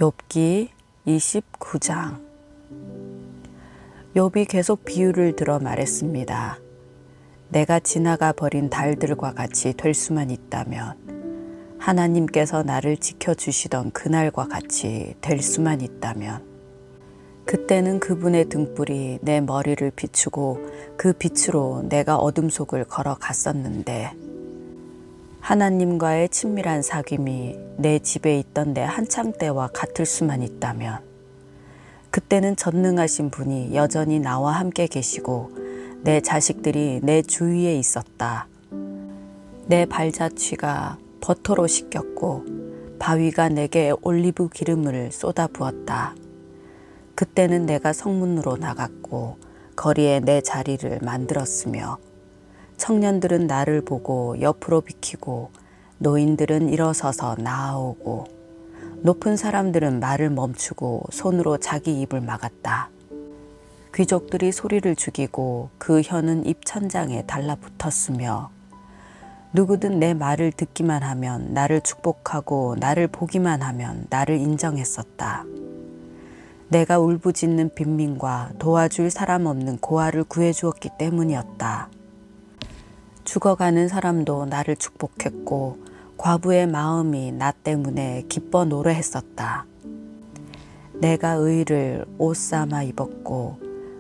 욥기 29장. 욥이 계속 비유를 들어 말했습니다. 내가 지나가 버린 달들과 같이 될 수만 있다면, 하나님께서 나를 지켜주시던 그날과 같이 될 수만 있다면, 그때는 그분의 등불이 내 머리를 비추고 그 빛으로 내가 어둠 속을 걸어갔었는데, 하나님과의 친밀한 사귐이 내 집에 있던 내 한창 때와 같을 수만 있다면, 그때는 전능하신 분이 여전히 나와 함께 계시고 내 자식들이 내 주위에 있었다. 내 발자취가 버터로 씻겼고 바위가 내게 올리브 기름을 쏟아 부었다. 그때는 내가 성문으로 나갔고 거리에 내 자리를 만들었으며, 청년들은 나를 보고 옆으로 비키고 노인들은 일어서서 나아오고 높은 사람들은 말을 멈추고 손으로 자기 입을 막았다. 귀족들이 소리를 죽이고 그 혀는 입 천장에 달라붙었으며, 누구든 내 말을 듣기만 하면 나를 축복하고 나를 보기만 하면 나를 인정했었다. 내가 울부짖는 빈민과 도와줄 사람 없는 고아를 구해주었기 때문이었다. 죽어가는 사람도 나를 축복했고 과부의 마음이 나 때문에 기뻐 노래했었다. 내가 의를 옷 삼아 입었고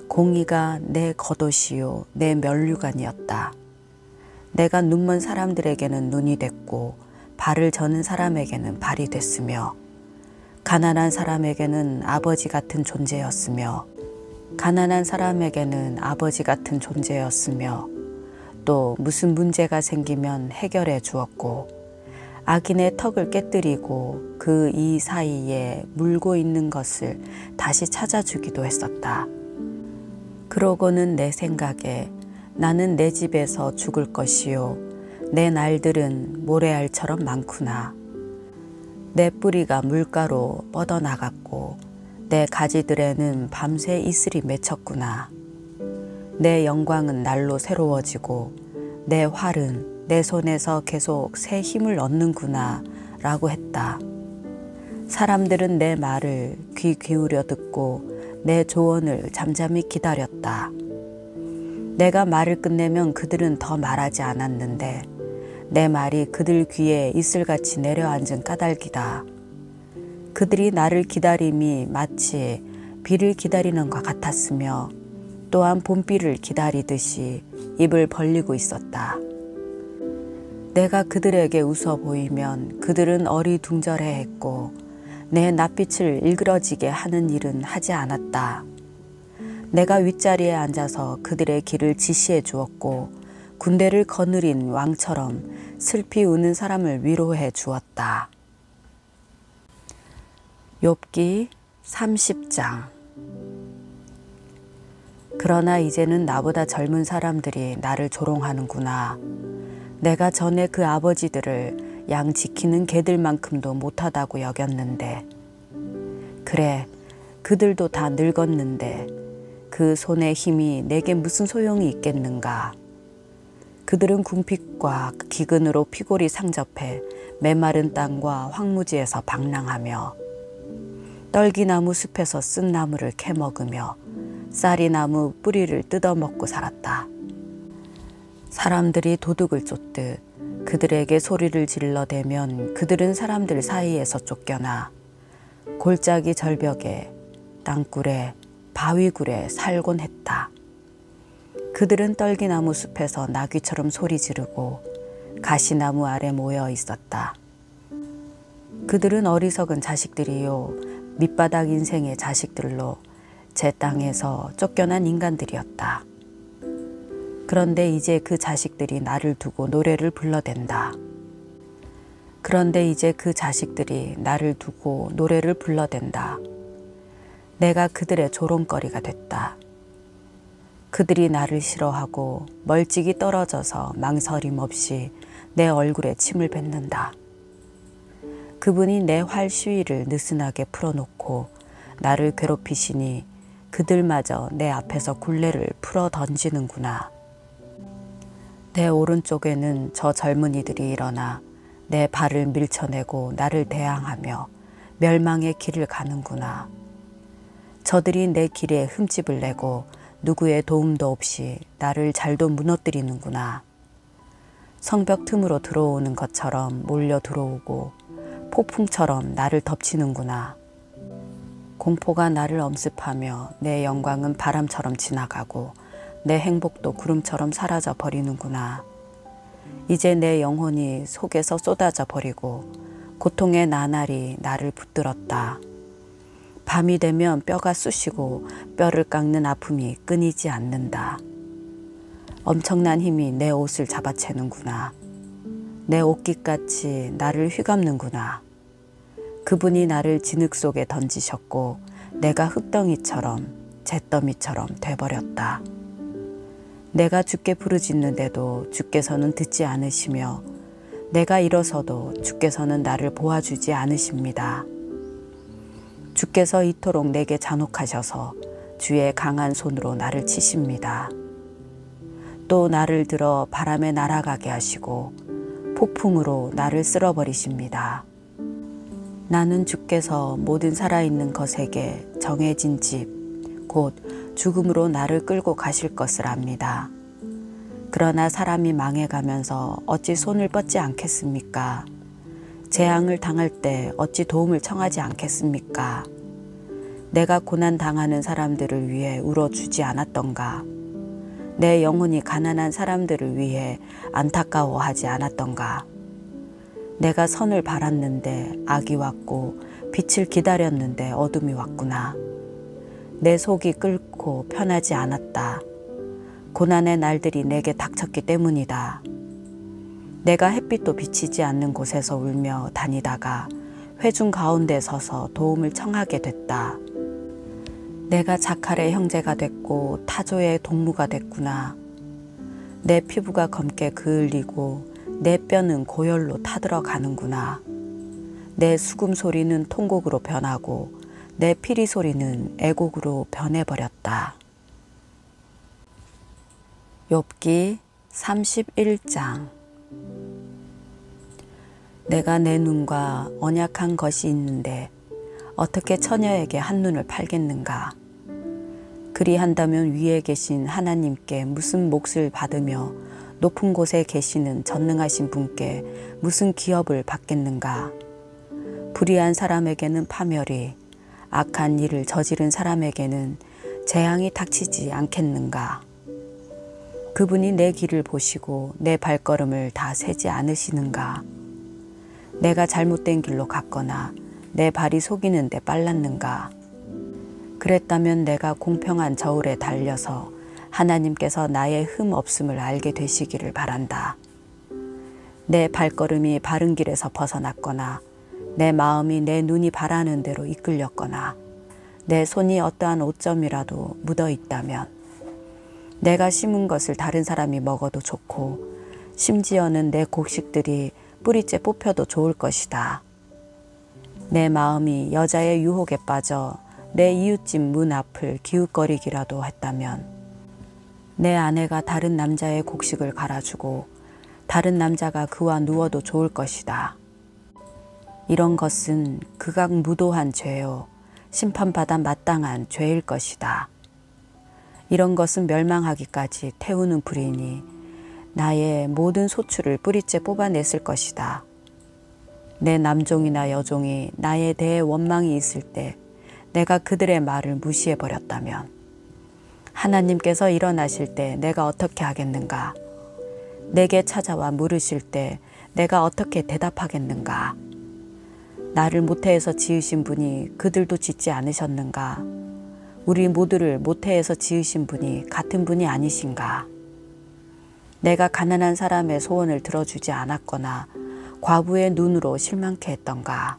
공의가 내 겉옷이요 내 면류관이었다. 내가 눈먼 사람들에게는 눈이 됐고 발을 저는 사람에게는 발이 됐으며, 가난한 사람에게는 아버지 같은 존재였으며, 가난한 사람에게는 아버지 같은 존재였으며, 또 무슨 문제가 생기면 해결해 주었고, 악인의 턱을 깨뜨리고 그 이 사이에 물고 있는 것을 다시 찾아주기도 했었다. 그러고는 내 생각에 나는 내 집에서 죽을 것이요 내 날들은 모래알처럼 많구나. 내 뿌리가 물가로 뻗어나갔고 내 가지들에는 밤새 이슬이 맺혔구나. 내 영광은 날로 새로워지고 내 활은 내 손에서 계속 새 힘을 얻는구나 라고 했다. 사람들은 내 말을 귀 기울여 듣고 내 조언을 잠잠히 기다렸다. 내가 말을 끝내면 그들은 더 말하지 않았는데 내 말이 그들 귀에 이슬같이 내려앉은 까닭이다. 그들이 나를 기다림이 마치 비를 기다리는 것 같았으며, 또한 봄비를 기다리듯이 입을 벌리고 있었다. 내가 그들에게 웃어 보이면 그들은 어리둥절해했고 내 낯빛을 일그러지게 하는 일은 하지 않았다. 내가 윗자리에 앉아서 그들의 길을 지시해 주었고 군대를 거느린 왕처럼 슬피 우는 사람을 위로해 주었다. 욥기 30장. 그러나 이제는 나보다 젊은 사람들이 나를 조롱하는구나. 내가 전에 그 아버지들을 양 지키는 개들만큼도 못하다고 여겼는데, 그래, 그들도 다 늙었는데 그 손의 힘이 내게 무슨 소용이 있겠는가. 그들은 궁핍과 기근으로 피골이 상접해 메마른 땅과 황무지에서 방랑하며, 떨기나무 숲에서 쓴 나무를 캐먹으며 쌀이나무 뿌리를 뜯어먹고 살았다. 사람들이 도둑을 쫓듯 그들에게 소리를 질러대면 그들은 사람들 사이에서 쫓겨나 골짜기 절벽에 땅굴에 바위굴에 살곤 했다. 그들은 떨기나무 숲에서 나귀처럼 소리 지르고 가시나무 아래 모여 있었다. 그들은 어리석은 자식들이요 밑바닥 인생의 자식들로 제 땅에서 쫓겨난 인간들이었다. 그런데 이제 그 자식들이 나를 두고 노래를 불러댄다. 그런데 이제 그 자식들이 나를 두고 노래를 불러댄다. 내가 그들의 조롱거리가 됐다. 그들이 나를 싫어하고 멀찍이 떨어져서 망설임 없이 내 얼굴에 침을 뱉는다. 그분이 내 활시위를 느슨하게 풀어놓고 나를 괴롭히시니 그들마저 내 앞에서 굴레를 풀어 던지는구나. 내 오른쪽에는 저 젊은이들이 일어나 내 발을 밀쳐내고 나를 대항하며 멸망의 길을 가는구나. 저들이 내 길에 흠집을 내고 누구의 도움도 없이 나를 잘도 무너뜨리는구나. 성벽 틈으로 들어오는 것처럼 몰려 들어오고 폭풍처럼 나를 덮치는구나. 공포가 나를 엄습하며 내 영광은 바람처럼 지나가고 내 행복도 구름처럼 사라져 버리는구나. 이제 내 영혼이 속에서 쏟아져 버리고 고통의 나날이 나를 붙들었다. 밤이 되면 뼈가 쑤시고 뼈를 깎는 아픔이 끊이지 않는다. 엄청난 힘이 내 옷을 잡아채는구나. 내 옷깃같이 나를 휘감는구나. 그분이 나를 진흙 속에 던지셨고 내가 흙덩이처럼 잿더미처럼 돼버렸다. 내가 주께 부르짖는데도 주께서는 듣지 않으시며 내가 일어서도 주께서는 나를 보아주지 않으십니다. 주께서 이토록 내게 잔혹하셔서 주의 강한 손으로 나를 치십니다. 또 나를 들어 바람에 날아가게 하시고 폭풍으로 나를 쓸어버리십니다. 나는 주께서 모든 살아있는 것에게 정해진 집, 곧 죽음으로 나를 끌고 가실 것을 압니다. 그러나 사람이 망해가면서 어찌 손을 뻗지 않겠습니까? 재앙을 당할 때 어찌 도움을 청하지 않겠습니까? 내가 고난 당하는 사람들을 위해 울어주지 않았던가? 내 영혼이 가난한 사람들을 위해 안타까워하지 않았던가? 내가 선을 바랐는데 악이 왔고 빛을 기다렸는데 어둠이 왔구나. 내 속이 끓고 편하지 않았다. 고난의 날들이 내게 닥쳤기 때문이다. 내가 햇빛도 비치지 않는 곳에서 울며 다니다가 회중 가운데 서서 도움을 청하게 됐다. 내가 자칼의 형제가 됐고 타조의 동무가 됐구나. 내 피부가 검게 그을리고 내 뼈는 고열로 타들어가는구나. 내 수금 소리는 통곡으로 변하고 내 피리 소리는 애곡으로 변해버렸다. 욥기 31장. 내가 내 눈과 언약한 것이 있는데 어떻게 처녀에게 한눈을 팔겠는가? 그리한다면 위에 계신 하나님께 무슨 몫을 받으며 높은 곳에 계시는 전능하신 분께 무슨 기업을 받겠는가? 불의한 사람에게는 파멸이, 악한 일을 저지른 사람에게는 재앙이 닥치지 않겠는가? 그분이 내 길을 보시고 내 발걸음을 다 세지 않으시는가? 내가 잘못된 길로 갔거나 내 발이 속이는 데 빨랐는가? 그랬다면 내가 공평한 저울에 달려서 하나님께서 나의 흠 없음을 알게 되시기를 바란다. 내 발걸음이 바른 길에서 벗어났거나 내 마음이 내 눈이 바라는 대로 이끌렸거나 내 손이 어떠한 오점이라도 묻어 있다면 내가 심은 것을 다른 사람이 먹어도 좋고 심지어는 내 곡식들이 뿌리째 뽑혀도 좋을 것이다. 내 마음이 여자의 유혹에 빠져 내 이웃집 문 앞을 기웃거리기라도 했다면 내 아내가 다른 남자의 곡식을 갈아주고 다른 남자가 그와 누워도 좋을 것이다. 이런 것은 극악무도한 죄요 심판받아 마땅한 죄일 것이다. 이런 것은 멸망하기까지 태우는 불이니 나의 모든 소출을 뿌리째 뽑아냈을 것이다. 내 남종이나 여종이 나에 대해 원망이 있을 때 내가 그들의 말을 무시해버렸다면 하나님께서 일어나실 때 내가 어떻게 하겠는가? 내게 찾아와 물으실 때 내가 어떻게 대답하겠는가? 나를 모태에서 지으신 분이 그들도 짓지 않으셨는가? 우리 모두를 모태에서 지으신 분이 같은 분이 아니신가? 내가 가난한 사람의 소원을 들어주지 않았거나 과부의 눈으로 실망케 했던가?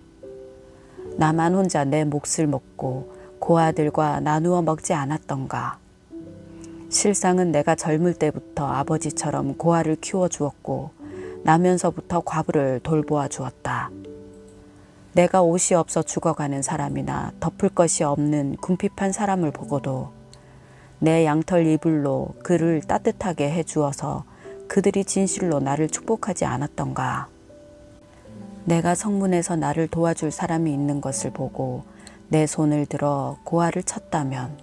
나만 혼자 내 몫을 먹고 고아들과 나누어 먹지 않았던가? 실상은 내가 젊을 때부터 아버지처럼 고아를 키워주었고 나면서부터 과부를 돌보아 주었다. 내가 옷이 없어 죽어가는 사람이나 덮을 것이 없는 궁핍한 사람을 보고도 내 양털 이불로 그를 따뜻하게 해주어서 그들이 진실로 나를 축복하지 않았던가? 내가 성문에서 나를 도와줄 사람이 있는 것을 보고 내 손을 들어 고아를 쳤다면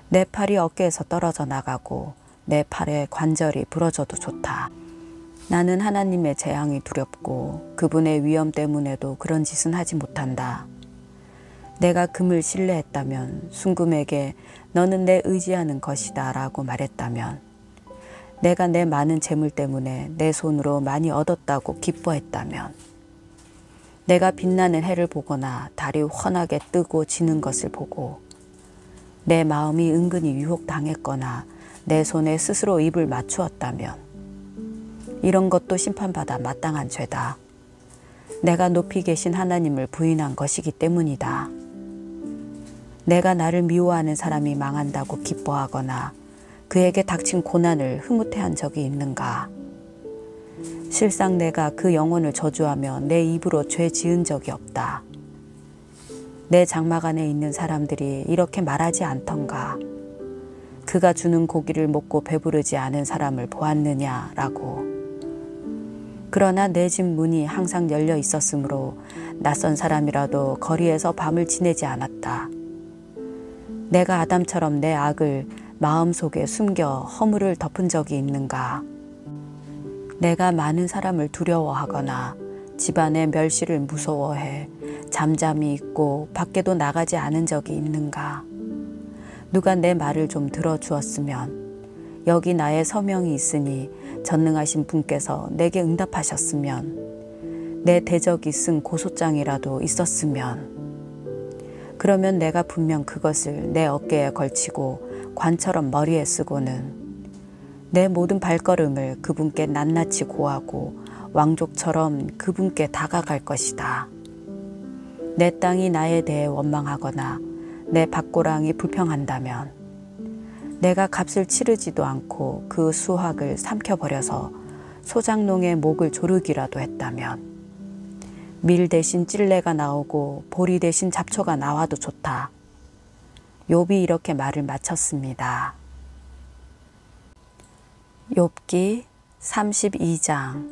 내 팔이 어깨에서 떨어져 나가고 내 팔의 관절이 부러져도 좋다. 나는 하나님의 재앙이 두렵고 그분의 위엄 때문에도 그런 짓은 하지 못한다. 내가 금을 신뢰했다면 순금에게 너는 내 의지하는 것이다 라고 말했다면 내가 내 많은 재물 때문에 내 손으로 많이 얻었다고 기뻐했다면 내가 빛나는 해를 보거나 달이 환하게 뜨고 지는 것을 보고 내 마음이 은근히 유혹당했거나 내 손에 스스로 입을 맞추었다면 이런 것도 심판받아 마땅한 죄다. 내가 높이 계신 하나님을 부인한 것이기 때문이다. 내가 나를 미워하는 사람이 망한다고 기뻐하거나 그에게 닥친 고난을 흐뭇해한 적이 있는가? 실상 내가 그 영혼을 저주하며 내 입으로 죄 지은 적이 없다. 내 장막 안에 있는 사람들이 이렇게 말하지 않던가? 그가 주는 고기를 먹고 배부르지 않은 사람을 보았느냐라고. 그러나 내 집 문이 항상 열려 있었으므로 낯선 사람이라도 거리에서 밤을 지내지 않았다. 내가 아담처럼 내 악을 마음속에 숨겨 허물을 덮은 적이 있는가? 내가 많은 사람을 두려워하거나 집안의 멸시를 무서워해 잠잠히 있고 밖에도 나가지 않은 적이 있는가? 누가 내 말을 좀 들어주었으면 여기 나의 서명이 있으니 전능하신 분께서 내게 응답하셨으면 내 대적이 쓴 고소장이라도 있었으면 그러면 내가 분명 그것을 내 어깨에 걸치고 관처럼 머리에 쓰고는 내 모든 발걸음을 그분께 낱낱이 고하고 왕족처럼 그분께 다가갈 것이다. 내 땅이 나에 대해 원망하거나 내 밭고랑이 불평한다면 내가 값을 치르지도 않고 그 수확을 삼켜버려서 소작농의 목을 조르기라도 했다면 밀 대신 찔레가 나오고 보리 대신 잡초가 나와도 좋다. 욥이 이렇게 말을 마쳤습니다. 욥기 32장.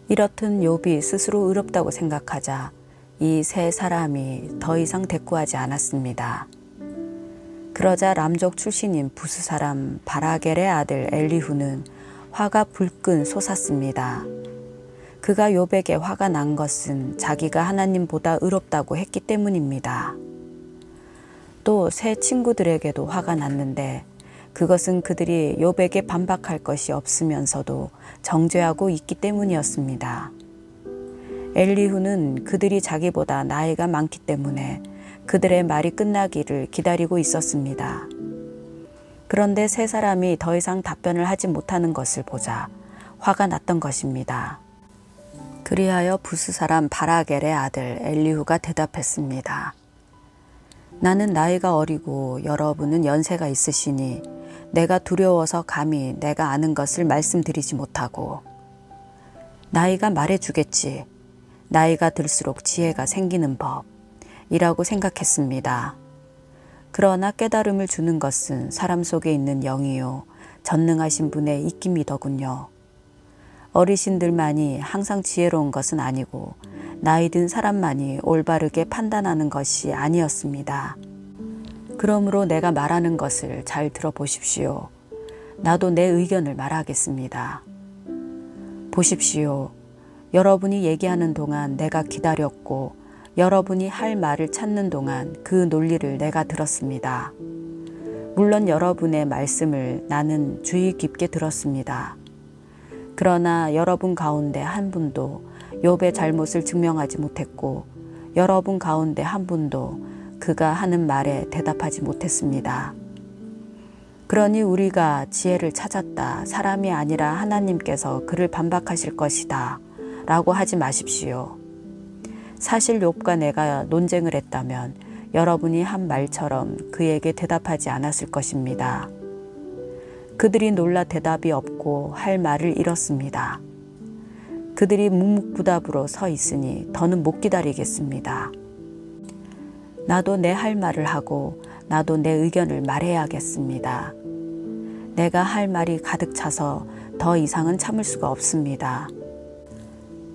이렇듯 욥이 스스로 의롭다고 생각하자 이 세 사람이 더 이상 대꾸하지 않았습니다. 그러자 람족 출신인 부스 사람 바라겔의 아들 엘리후는 화가 불끈 솟았습니다. 그가 욥에게 화가 난 것은 자기가 하나님보다 의롭다고 했기 때문입니다. 또 세 친구들에게도 화가 났는데 그것은 그들이 욥에게 반박할 것이 없으면서도 정죄하고 있기 때문이었습니다. 엘리후는 그들이 자기보다 나이가 많기 때문에 그들의 말이 끝나기를 기다리고 있었습니다. 그런데 세 사람이 더 이상 답변을 하지 못하는 것을 보자 화가 났던 것입니다. 그리하여 부스 사람 바라겔의 아들 엘리후가 대답했습니다. 나는 나이가 어리고 여러분은 연세가 있으시니 내가 두려워서 감히 내가 아는 것을 말씀드리지 못하고 나이가 말해주겠지. 나이가 들수록 지혜가 생기는 법이라고 생각했습니다. 그러나 깨달음을 주는 것은 사람 속에 있는 영이요 전능하신 분의 입김이더군요. 어르신들만이 항상 지혜로운 것은 아니고 나이 든 사람만이 올바르게 판단하는 것이 아니었습니다. 그러므로 내가 말하는 것을 잘 들어보십시오. 나도 내 의견을 말하겠습니다. 보십시오. 여러분이 얘기하는 동안 내가 기다렸고 여러분이 할 말을 찾는 동안 그 논리를 내가 들었습니다. 물론 여러분의 말씀을 나는 주의 깊게 들었습니다. 그러나 여러분 가운데 한 분도 욥의 잘못을 증명하지 못했고 여러분 가운데 한 분도 그가 하는 말에 대답하지 못했습니다. 그러니 우리가 지혜를 찾았다. 사람이 아니라 하나님께서 그를 반박하실 것이다. 라고 하지 마십시오. 사실 욥과 내가 논쟁을 했다면 여러분이 한 말처럼 그에게 대답하지 않았을 것입니다. 그들이 놀라 대답이 없고 할 말을 잃었습니다. 그들이 묵묵부답으로 서 있으니 더는 못 기다리겠습니다. 나도 내 할 말을 하고 나도 내 의견을 말해야겠습니다. 내가 할 말이 가득 차서 더 이상은 참을 수가 없습니다.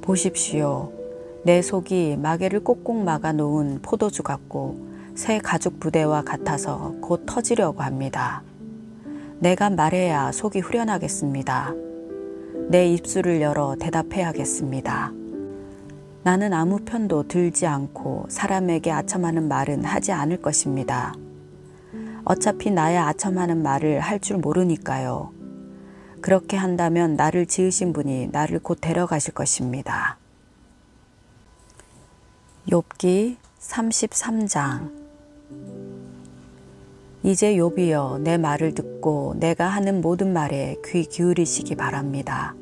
보십시오. 내 속이 마개를 꼭꼭 막아 놓은 포도주 같고 새 가죽 부대와 같아서 곧 터지려고 합니다. 내가 말해야 속이 후련하겠습니다. 내 입술을 열어 대답해야겠습니다. 나는 아무 편도 들지 않고 사람에게 아첨하는 말은 하지 않을 것입니다. 어차피 나의 아첨하는 말을 할 줄 모르니까요. 그렇게 한다면 나를 지으신 분이 나를 곧 데려가실 것입니다. 욥기 33장. 이제 욥이여, 내 말을 듣고 내가 하는 모든 말에 귀 기울이시기 바랍니다.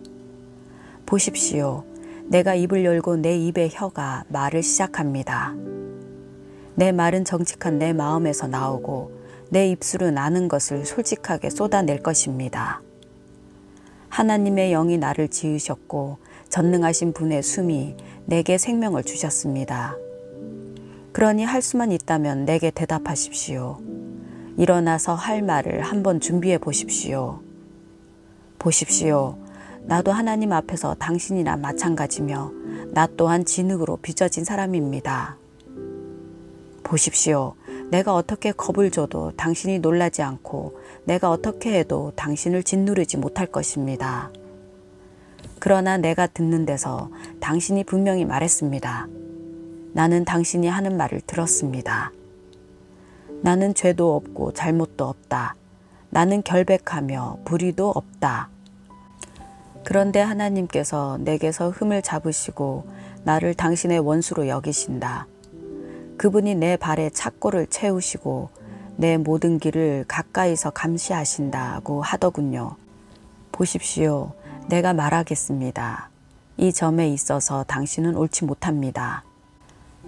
보십시오. 내가 입을 열고 내 입의 혀가 말을 시작합니다. 내 말은 정직한 내 마음에서 나오고 내 입술은 아는 것을 솔직하게 쏟아낼 것입니다. 하나님의 영이 나를 지으셨고 전능하신 분의 숨이 내게 생명을 주셨습니다. 그러니 할 수만 있다면 내게 대답하십시오. 일어나서 할 말을 한번 준비해 보십시오. 보십시오. 나도 하나님 앞에서 당신이나 마찬가지며 나 또한 진흙으로 빚어진 사람입니다. 보십시오. 내가 어떻게 겁을 줘도 당신이 놀라지 않고 내가 어떻게 해도 당신을 짓누르지 못할 것입니다. 그러나 내가 듣는 데서 당신이 분명히 말했습니다. 나는 당신이 하는 말을 들었습니다. 나는 죄도 없고 잘못도 없다. 나는 결백하며 불의도 없다. 그런데 하나님께서 내게서 흠을 잡으시고 나를 당신의 원수로 여기신다. 그분이 내 발에 착고를 채우시고 내 모든 길을 가까이서 감시하신다고 하더군요. 보십시오. 내가 말하겠습니다. 이 점에 있어서 당신은 옳지 못합니다.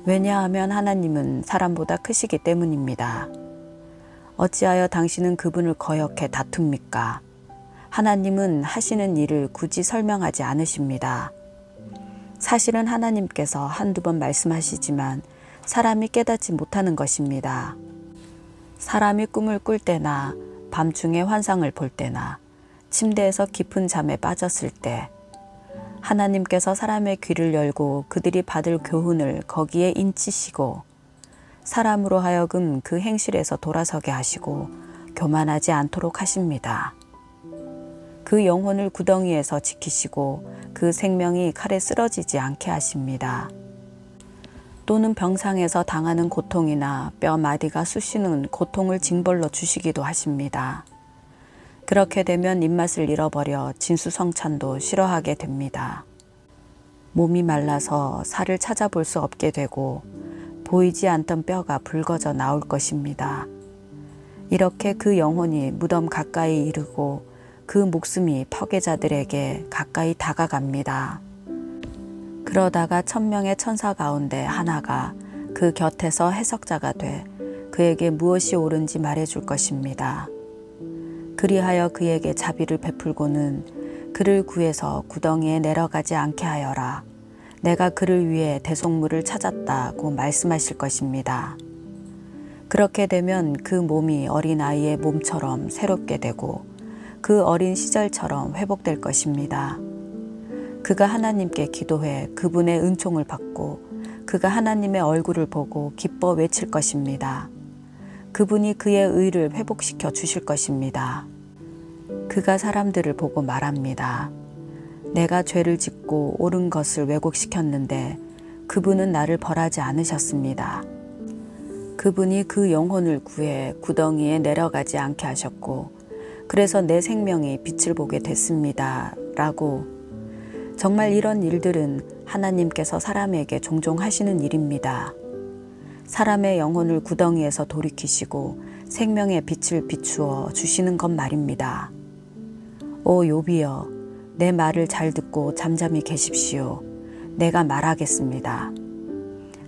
왜냐하면 하나님은 사람보다 크시기 때문입니다. 어찌하여 당신은 그분을 거역해 다툽니까? 하나님은 하시는 일을 굳이 설명하지 않으십니다. 사실은 하나님께서 한두 번 말씀하시지만 사람이 깨닫지 못하는 것입니다. 사람이 꿈을 꿀 때나 밤중에 환상을 볼 때나 침대에서 깊은 잠에 빠졌을 때 하나님께서 사람의 귀를 열고 그들이 받을 교훈을 거기에 인치시고 사람으로 하여금 그 행실에서 돌아서게 하시고 교만하지 않도록 하십니다. 그 영혼을 구덩이에서 지키시고 그 생명이 칼에 쓰러지지 않게 하십니다. 또는 병상에서 당하는 고통이나 뼈 마디가 쑤시는 고통을 징벌로 주시기도 하십니다. 그렇게 되면 입맛을 잃어버려 진수성찬도 싫어하게 됩니다. 몸이 말라서 살을 찾아볼 수 없게 되고 보이지 않던 뼈가 붉어져 나올 것입니다. 이렇게 그 영혼이 무덤 가까이 이르고 그 목숨이 파괴자들에게 가까이 다가갑니다. 그러다가 1000명의 천사 가운데 하나가 그 곁에서 해석자가 돼 그에게 무엇이 옳은지 말해줄 것입니다. 그리하여 그에게 자비를 베풀고는 그를 구해서 구덩이에 내려가지 않게 하여라. 내가 그를 위해 대속물을 찾았다고 말씀하실 것입니다. 그렇게 되면 그 몸이 어린아이의 몸처럼 새롭게 되고 그 어린 시절처럼 회복될 것입니다. 그가 하나님께 기도해 그분의 은총을 받고 그가 하나님의 얼굴을 보고 기뻐 외칠 것입니다. 그분이 그의 의를 회복시켜 주실 것입니다. 그가 사람들을 보고 말합니다. 내가 죄를 짓고 옳은 것을 왜곡시켰는데 그분은 나를 벌하지 않으셨습니다. 그분이 그 영혼을 구해 구덩이에 내려가지 않게 하셨고 그래서 내 생명이 빛을 보게 됐습니다. 라고. 정말 이런 일들은 하나님께서 사람에게 종종 하시는 일입니다. 사람의 영혼을 구덩이에서 돌이키시고 생명의 빛을 비추어 주시는 것 말입니다. 오 욥이여, 내 말을 잘 듣고 잠잠히 계십시오. 내가 말하겠습니다.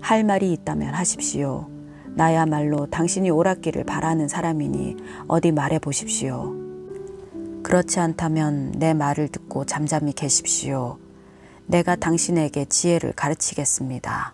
할 말이 있다면 하십시오. 나야말로 당신이 옳았기를 바라는 사람이니 어디 말해 보십시오. 그렇지 않다면 내 말을 듣고 잠잠히 계십시오. 내가 당신에게 지혜를 가르치겠습니다.